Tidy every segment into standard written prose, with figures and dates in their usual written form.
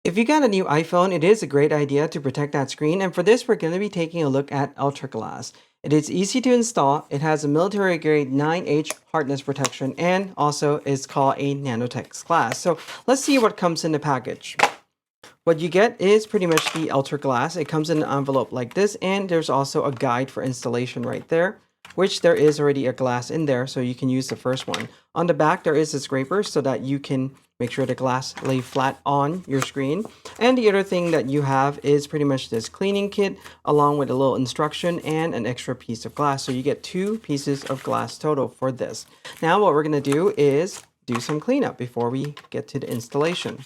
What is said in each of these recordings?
If you got a new iPhone, it is a great idea to protect that screen, and for this we're going to be taking a look at Ultraglass. It is easy to install, it has a military grade 9H hardness protection, and also is called a nanotech glass. So let's see what comes in the package. What you get is pretty much the Ultraglass. It comes in an envelope like this, and there's also a guide for installation right there, which there is already a glass in there, so you can use the first one. On the back, there is a scraper so that you can make sure the glass lay flat on your screen. And the other thing that you have is pretty much this cleaning kit along with a little instruction and an extra piece of glass. So you get 2 pieces of glass total for this. Now what we're going to do is do some cleanup before we get to the installation.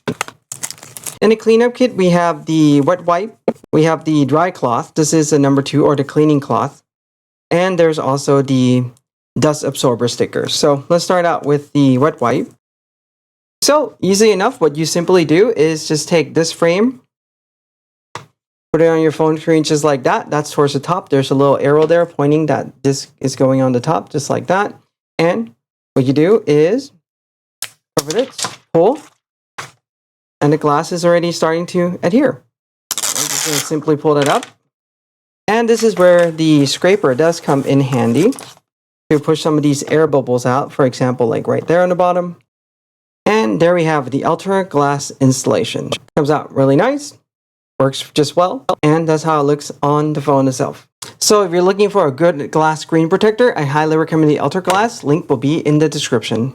In the cleanup kit, we have the wet wipe, we have the dry cloth. This is the number 2 or the cleaning cloth. And there's also the dust absorber sticker. So let's start out with the wet wipe. So easy enough, what you simply do is just take this frame, put it on your phone screen just like that. That's towards the top. There's a little arrow there pointing that this is going on the top, just like that. And what you do is cover it, pull, and the glass is already starting to adhere. I'm just going to simply pull that up. And this is where the scraper does come in handy to push some of these air bubbles out, for example, like right there on the bottom. And there we have the Ultraglass installation. Comes out really nice, works just well, and that's how it looks on the phone itself. So if you're looking for a good glass screen protector, I highly recommend the Ultraglass. Link will be in the description.